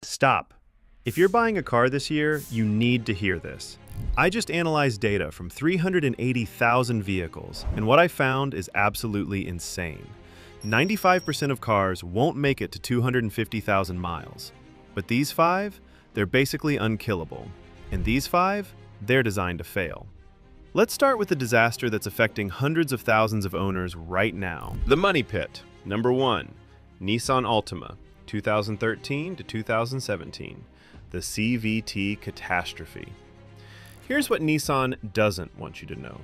Stop. If you're buying a car this year, you need to hear this. I just analyzed data from 380,000 vehicles, and what I found is absolutely insane. 95% of cars won't make it to 250,000 miles. But these five, they're basically unkillable. And these five, they're designed to fail. Let's start with the disaster that's affecting hundreds of thousands of owners right now. The money pit. Number 1, Nissan Altima, 2013 to 2017. The CVT catastrophe. Here's what Nissan doesn't want you to know.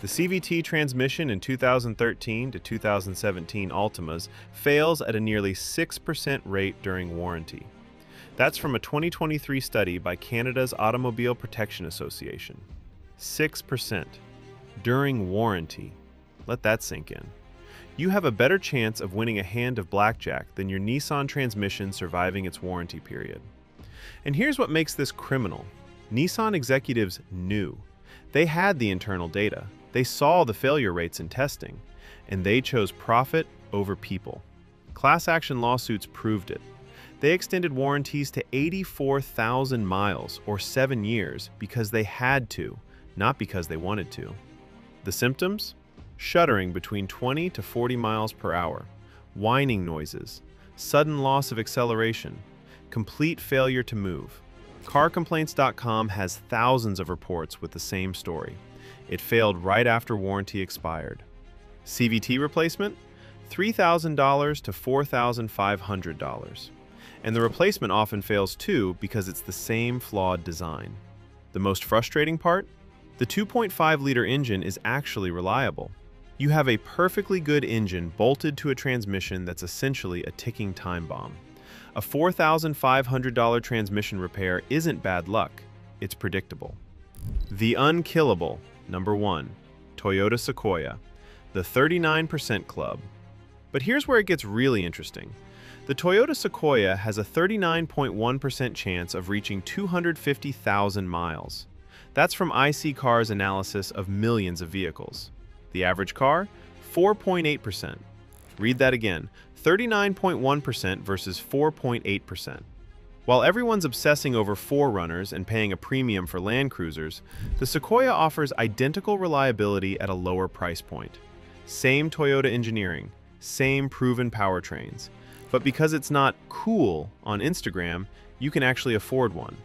The CVT transmission in 2013 to 2017 Altimas fails at a nearly 6% rate during warranty. That's from a 2023 study by Canada's Automobile Protection Association. 6% during warranty. Let that sink in. You have a better chance of winning a hand of blackjack than your Nissan transmission surviving its warranty period. And here's what makes this criminal. Nissan executives knew. They had the internal data. They saw the failure rates in testing, and they chose profit over people. Class action lawsuits proved it. They extended warranties to 84,000 miles, or 7 years, because they had to, not because they wanted to. The symptoms? Shuddering between 20 to 40 miles per hour, whining noises, sudden loss of acceleration, complete failure to move. CarComplaints.com has thousands of reports with the same story. It failed right after warranty expired. CVT replacement? $3,000 to $4,500. And the replacement often fails too because it's the same flawed design. The most frustrating part? The 2.5-liter engine is actually reliable. You have a perfectly good engine bolted to a transmission that's essentially a ticking time bomb. A $4,500 transmission repair isn't bad luck, it's predictable. The unkillable. Number 1, Toyota Sequoia, the 39% club. But here's where it gets really interesting. The Toyota Sequoia has a 39.1% chance of reaching 250,000 miles. That's from IC Car's analysis of millions of vehicles. The average car? 4.8%. Read that again, 39.1% versus 4.8%. While everyone's obsessing over 4Runners and paying a premium for Land Cruisers, the Sequoia offers identical reliability at a lower price point. Same Toyota engineering, same proven powertrains. But because it's not cool on Instagram, you can actually afford one.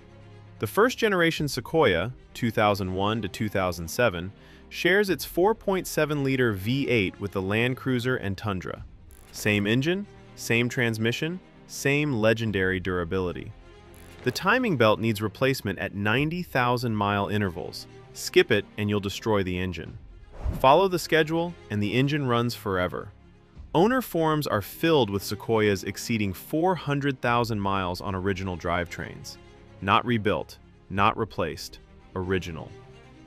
The first-generation Sequoia, 2001 to 2007, shares its 4.7-liter V8 with the Land Cruiser and Tundra. Same engine, same transmission, same legendary durability. The timing belt needs replacement at 90,000-mile intervals. Skip it and you'll destroy the engine. Follow the schedule and the engine runs forever. Owner forums are filled with Sequoias exceeding 400,000 miles on original drivetrains. Not rebuilt, not replaced, original.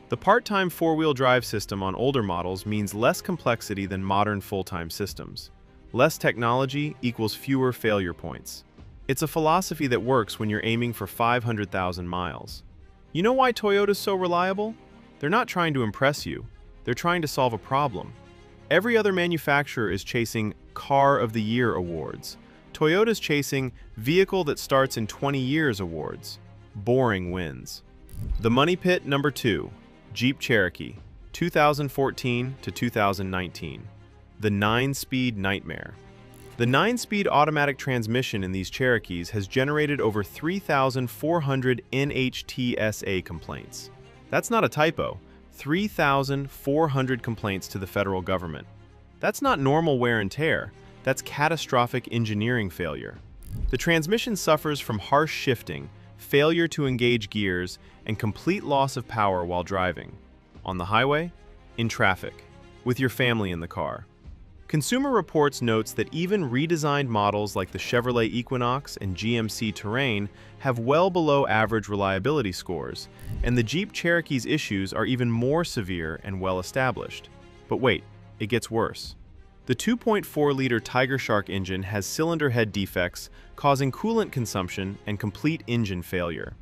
The part-time four-wheel drive system on older models means less complexity than modern full-time systems. Less technology equals fewer failure points. It's a philosophy that works when you're aiming for 500,000 miles. You know why Toyota's so reliable? They're not trying to impress you. They're trying to solve a problem. Every other manufacturer is chasing Car of the Year awards. Toyota's chasing Vehicle that starts in 20 years awards. Boring wins. The money pit. Number 2, Jeep Cherokee, 2014 to 2019. The 9-speed nightmare. The 9-speed automatic transmission in these Cherokees has generated over 3,400 NHTSA complaints. That's not a typo. 3,400 complaints to the federal government. That's not normal wear and tear. That's catastrophic engineering failure. The transmission suffers from harsh shifting, failure to engage gears, and complete loss of power while driving. On the highway, in traffic, with your family in the car. Consumer Reports notes that even redesigned models like the Chevrolet Equinox and GMC Terrain have well below average reliability scores, and the Jeep Cherokee's issues are even more severe and well established. But wait, it gets worse. The 2.4-liter Tiger Shark engine has cylinder head defects, causing coolant consumption and complete engine failure.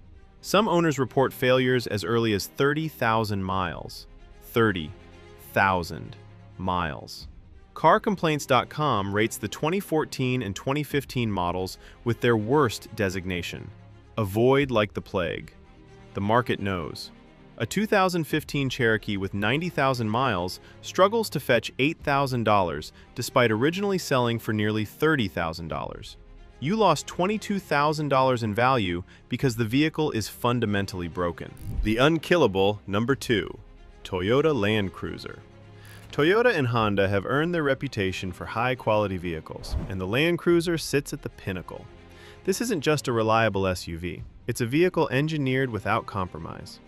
Some owners report failures as early as 30,000 miles. 30,000 miles. CarComplaints.com rates the 2014 and 2015 models with their worst designation: avoid like the plague. The market knows. A 2015 Cherokee with 90,000 miles struggles to fetch $8,000 despite originally selling for nearly $30,000. You lost $22,000 in value because the vehicle is fundamentally broken. The unkillable number 2, Toyota Land Cruiser. Toyota and Honda have earned their reputation for high-quality vehicles, and the Land Cruiser sits at the pinnacle. This isn't just a reliable SUV. It's a vehicle engineered without compromise.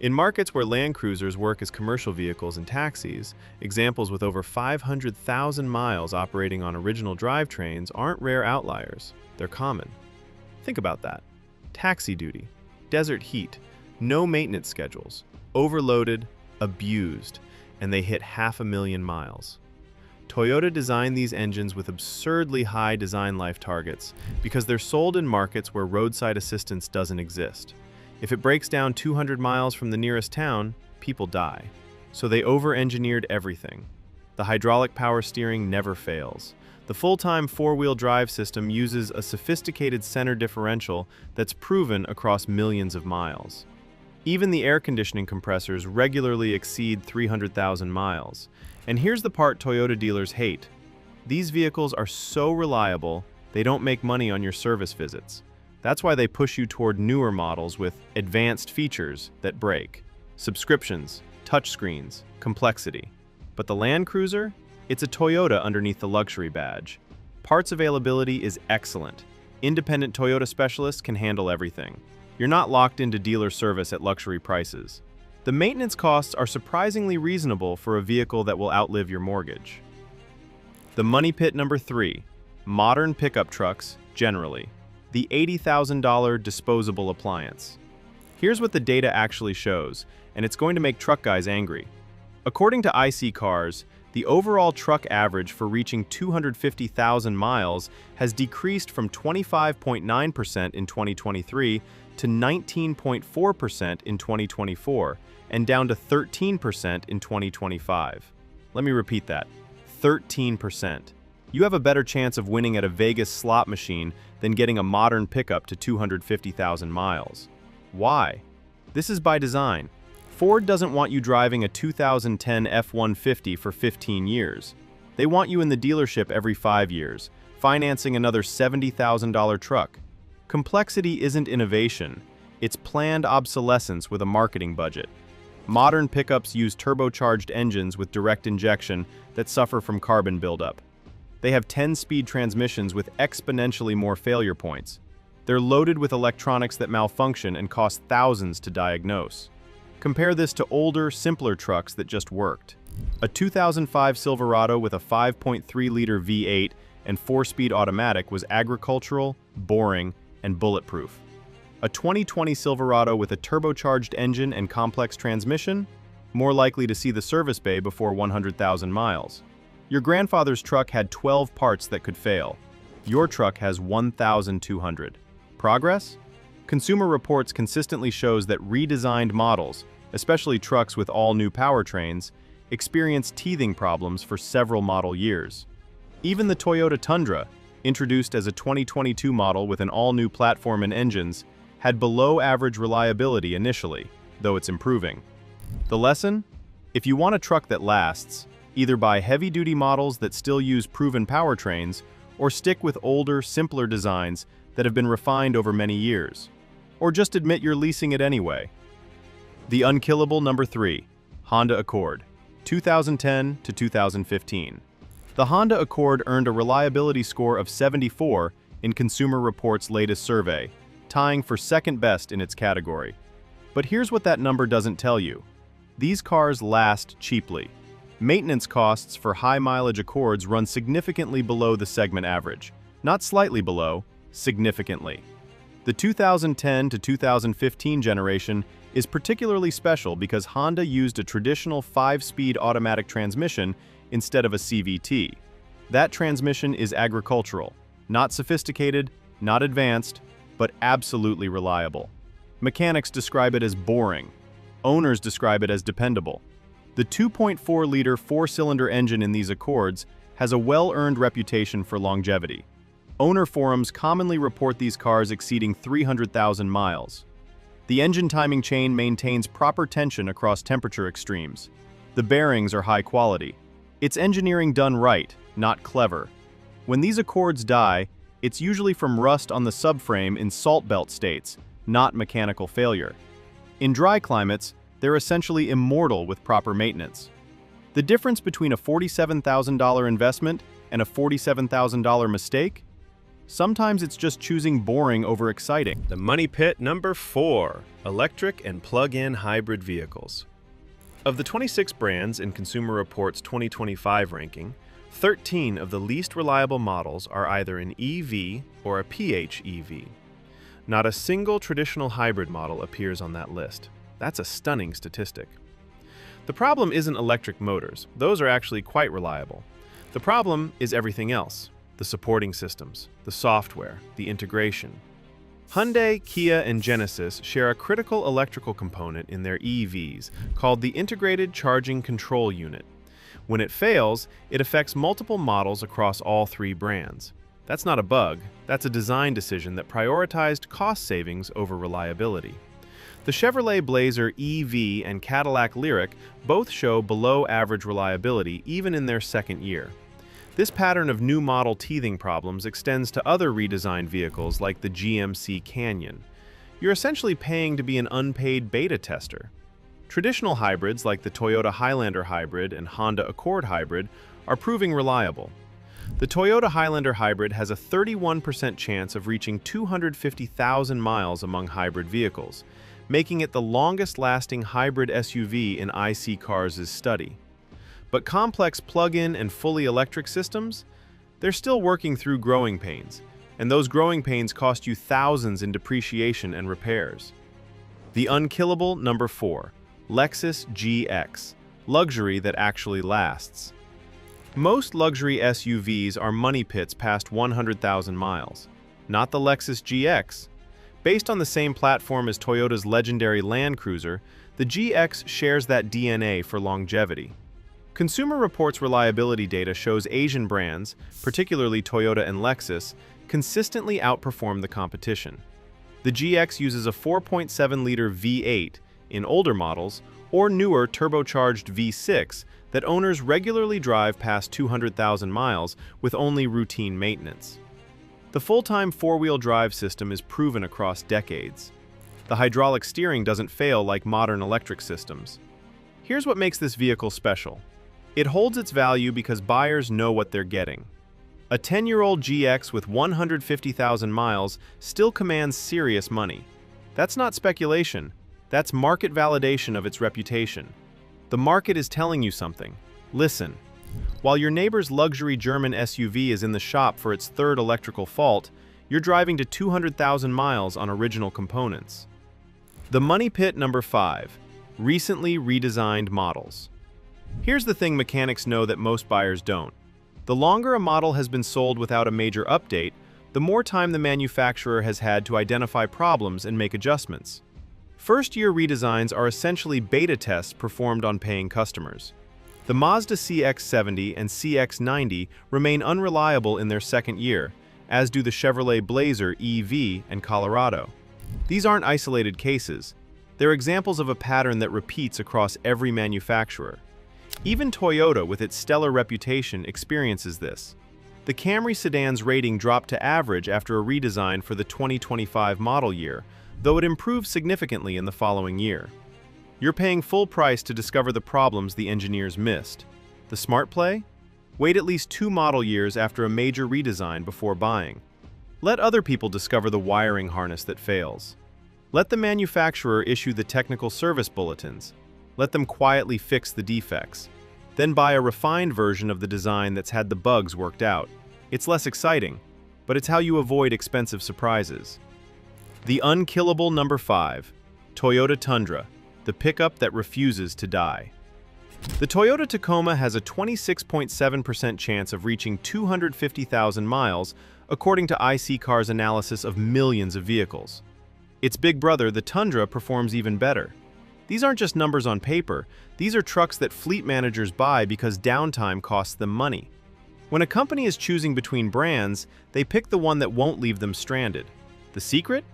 In markets where Land Cruisers work as commercial vehicles and taxis, examples with over 500,000 miles operating on original drivetrains aren't rare outliers. They're common. Think about that. Taxi duty, desert heat, no maintenance schedules, overloaded, abused, and they hit 500,000 miles. Toyota designed these engines with absurdly high design life targets because they're sold in markets where roadside assistance doesn't exist. If it breaks down 200 miles from the nearest town, people die. So they over-engineered everything. The hydraulic power steering never fails. The full-time four-wheel drive system uses a sophisticated center differential that's proven across millions of miles. Even the air conditioning compressors regularly exceed 300,000 miles. And here's the part Toyota dealers hate. These vehicles are so reliable, they don't make money on your service visits. That's why they push you toward newer models with advanced features that break. Subscriptions, touchscreens, complexity. But the Land Cruiser? It's a Toyota underneath the luxury badge. Parts availability is excellent. Independent Toyota specialists can handle everything. You're not locked into dealer service at luxury prices. The maintenance costs are surprisingly reasonable for a vehicle that will outlive your mortgage. The money pit number 3, modern pickup trucks generally. The $80,000 disposable appliance. Here's what the data actually shows, and it's going to make truck guys angry. According to IC Cars, the overall truck average for reaching 250,000 miles has decreased from 25.9% in 2023 to 19.4% in 2024, and down to 13% in 2025. Let me repeat that, 13%. You have a better chance of winning at a Vegas slot machine than getting a modern pickup to 250,000 miles. Why? This is by design. Ford doesn't want you driving a 2010 F-150 for 15 years. They want you in the dealership every 5 years, financing another $70,000 truck. Complexity isn't innovation, it's planned obsolescence with a marketing budget. Modern pickups use turbocharged engines with direct injection that suffer from carbon buildup. They have 10-speed transmissions with exponentially more failure points. They're loaded with electronics that malfunction and cost thousands to diagnose. Compare this to older, simpler trucks that just worked. A 2005 Silverado with a 5.3-liter V8 and 4-speed automatic was agricultural, boring, and bulletproof. A 2020 Silverado with a turbocharged engine and complex transmission? More likely to see the service bay before 100,000 miles. Your grandfather's truck had 12 parts that could fail. Your truck has 1,200. Progress? Consumer Reports consistently shows that redesigned models, especially trucks with all-new powertrains, experience teething problems for several model years. Even the Toyota Tundra, introduced as a 2022 model with an all-new platform and engines, had below-average reliability initially, though it's improving. The lesson? If you want a truck that lasts, either buy heavy-duty models that still use proven powertrains, or stick with older, simpler designs that have been refined over many years. Or just admit you're leasing it anyway. The unkillable number 3, Honda Accord, 2010 to 2015. The Honda Accord earned a reliability score of 74 in Consumer Reports' latest survey, tying for second best in its category. But here's what that number doesn't tell you. These cars last cheaply. Maintenance costs for high-mileage Accords run significantly below the segment average. Not slightly below, significantly. The 2010 to 2015 generation is particularly special because Honda used a traditional 5-speed automatic transmission instead of a CVT. That transmission is agricultural, not sophisticated, not advanced, but absolutely reliable. Mechanics describe it as boring. Owners describe it as dependable. The 2.4-liter 4-cylinder engine in these Accords has a well-earned reputation for longevity. Owner forums commonly report these cars exceeding 300,000 miles. The engine timing chain maintains proper tension across temperature extremes. The bearings are high quality. It's engineering done right, not clever. When these Accords die, it's usually from rust on the subframe in salt belt states, not mechanical failure. In dry climates, they're essentially immortal with proper maintenance. The difference between a $47,000 investment and a $47,000 mistake? Sometimes it's just choosing boring over exciting. The money pit number 4, electric and plug-in hybrid vehicles. Of the 26 brands in Consumer Reports' 2025 ranking, 13 of the least reliable models are either an EV or a PHEV. Not a single traditional hybrid model appears on that list. That's a stunning statistic. The problem isn't electric motors. Those are actually quite reliable. The problem is everything else: the supporting systems, the software, the integration. Hyundai, Kia, and Genesis share a critical electrical component in their EVs called the Integrated Charging Control Unit. When it fails, it affects multiple models across all 3 brands. That's not a bug, that's a design decision that prioritized cost savings over reliability. The Chevrolet Blazer EV and Cadillac Lyriq both show below-average reliability even in their second year. This pattern of new model teething problems extends to other redesigned vehicles like the GMC Canyon. You're essentially paying to be an unpaid beta tester. Traditional hybrids like the Toyota Highlander Hybrid and Honda Accord Hybrid are proving reliable. The Toyota Highlander Hybrid has a 31% chance of reaching 250,000 miles among hybrid vehicles, making it the longest-lasting hybrid SUV in IC Cars' study. But complex plug-in and fully electric systems? They're still working through growing pains, and those growing pains cost you thousands in depreciation and repairs. The unkillable number 4, Lexus GX, luxury that actually lasts. Most luxury SUVs are money pits past 100,000 miles, not the Lexus GX. Based on the same platform as Toyota's legendary Land Cruiser, the GX shares that DNA for longevity. Consumer Reports reliability data shows Asian brands, particularly Toyota and Lexus, consistently outperform the competition. The GX uses a 4.7-liter V8 in older models or newer turbocharged V6 that owners regularly drive past 200,000 miles with only routine maintenance. The full-time four-wheel drive system is proven across decades. The hydraulic steering doesn't fail like modern electric systems. Here's what makes this vehicle special. It holds its value because buyers know what they're getting. A 10-year-old GX with 150,000 miles still commands serious money. That's not speculation. That's market validation of its reputation. The market is telling you something. Listen. While your neighbor's luxury German SUV is in the shop for its 3rd electrical fault, you're driving to 200,000 miles on original components. The money pit number 5, recently redesigned models. Here's the thing mechanics know that most buyers don't. The longer a model has been sold without a major update, the more time the manufacturer has had to identify problems and make adjustments. First-year redesigns are essentially beta tests performed on paying customers. The Mazda CX-70 and CX-90 remain unreliable in their second year, as do the Chevrolet Blazer EV and Colorado. These aren't isolated cases. They're examples of a pattern that repeats across every manufacturer. Even Toyota, with its stellar reputation, experiences this. The Camry sedan's rating dropped to average after a redesign for the 2025 model year, though it improved significantly in the following year. You're paying full price to discover the problems the engineers missed. The smart play? Wait at least 2 model years after a major redesign before buying. Let other people discover the wiring harness that fails. Let the manufacturer issue the technical service bulletins. Let them quietly fix the defects. Then buy a refined version of the design that's had the bugs worked out. It's less exciting, but it's how you avoid expensive surprises. The unkillable number 5, Toyota Tundra, the pickup that refuses to die. The Toyota Tacoma has a 26.7% chance of reaching 250,000 miles, according to IC Cars' analysis of millions of vehicles. Its big brother, the Tundra, performs even better. These aren't just numbers on paper, these are trucks that fleet managers buy because downtime costs them money. When a company is choosing between brands, they pick the one that won't leave them stranded. The secret?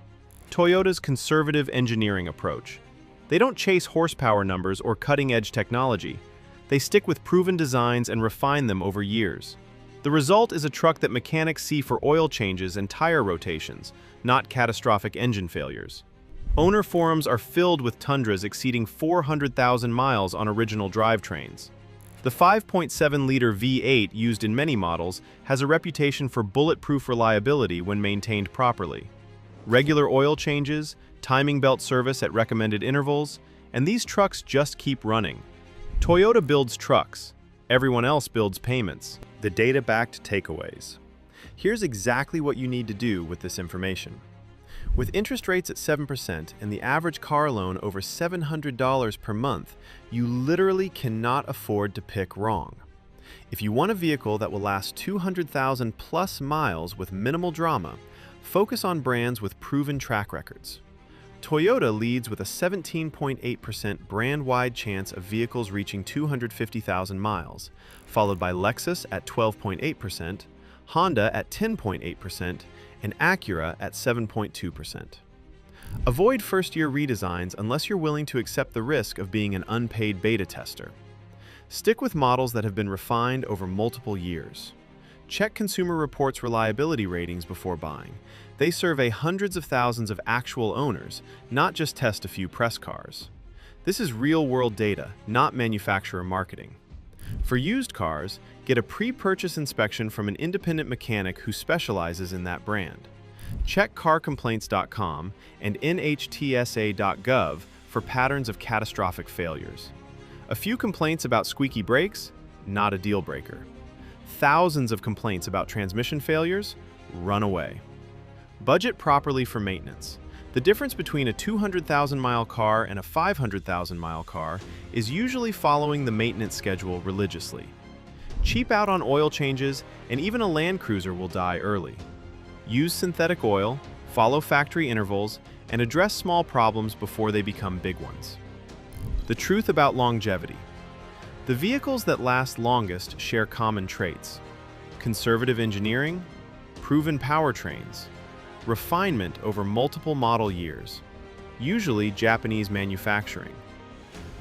Toyota's conservative engineering approach. They don't chase horsepower numbers or cutting-edge technology. They stick with proven designs and refine them over years. The result is a truck that mechanics see for oil changes and tire rotations, not catastrophic engine failures. Owner forums are filled with Tundras exceeding 400,000 miles on original drivetrains. The 5.7-liter V8 used in many models has a reputation for bulletproof reliability when maintained properly. Regular oil changes, timing belt service at recommended intervals, and these trucks just keep running. Toyota builds trucks. Everyone else builds payments. The data-backed takeaways. Here's exactly what you need to do with this information. With interest rates at 7% and the average car loan over $700 per month, you literally cannot afford to pick wrong. If you want a vehicle that will last 200,000 plus miles with minimal drama, focus on brands with proven track records. Toyota leads with a 17.8% brand-wide chance of vehicles reaching 250,000 miles, followed by Lexus at 12.8%, Honda at 10.8%, and Acura at 7.2%. Avoid first-year redesigns unless you're willing to accept the risk of being an unpaid beta tester. Stick with models that have been refined over multiple years. Check Consumer Reports' reliability ratings before buying. They survey hundreds of thousands of actual owners, not just test a few press cars. This is real-world data, not manufacturer marketing. For used cars, get a pre-purchase inspection from an independent mechanic who specializes in that brand. Check carcomplaints.com and nhtsa.gov for patterns of catastrophic failures. A few complaints about squeaky brakes? Not a deal breaker. Thousands of complaints about transmission failures? Run away. Budget properly for maintenance. The difference between a 200,000-mile car and a 500,000-mile car is usually following the maintenance schedule religiously. Cheap out on oil changes, and even a Land Cruiser will die early. Use synthetic oil, follow factory intervals, and address small problems before they become big ones. The truth about longevity. The vehicles that last longest share common traits: conservative engineering, proven powertrains, refinement over multiple model years, usually Japanese manufacturing.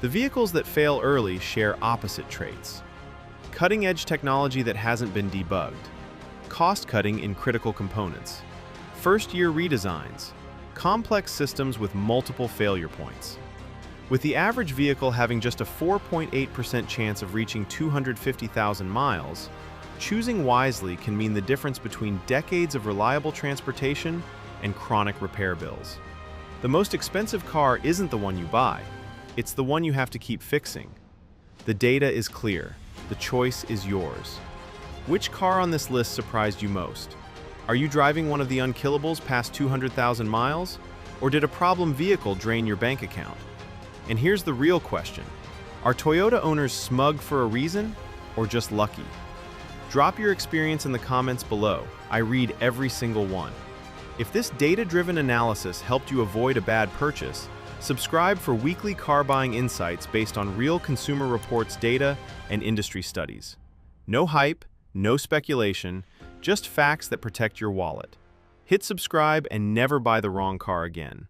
The vehicles that fail early share opposite traits: cutting-edge technology that hasn't been debugged, cost-cutting in critical components, first-year redesigns, complex systems with multiple failure points. With the average vehicle having just a 4.8% chance of reaching 250,000 miles, choosing wisely can mean the difference between decades of reliable transportation and chronic repair bills. The most expensive car isn't the one you buy, it's the one you have to keep fixing. The data is clear, the choice is yours. Which car on this list surprised you most? Are you driving one of the unkillables past 200,000 miles? Or did a problem vehicle drain your bank account? And here's the real question: are Toyota owners smug for a reason, or just lucky? Drop your experience in the comments below. I read every single one. If this data-driven analysis helped you avoid a bad purchase, subscribe for weekly car buying insights based on real Consumer Reports data and industry studies. No hype, no speculation, just facts that protect your wallet. Hit subscribe and never buy the wrong car again.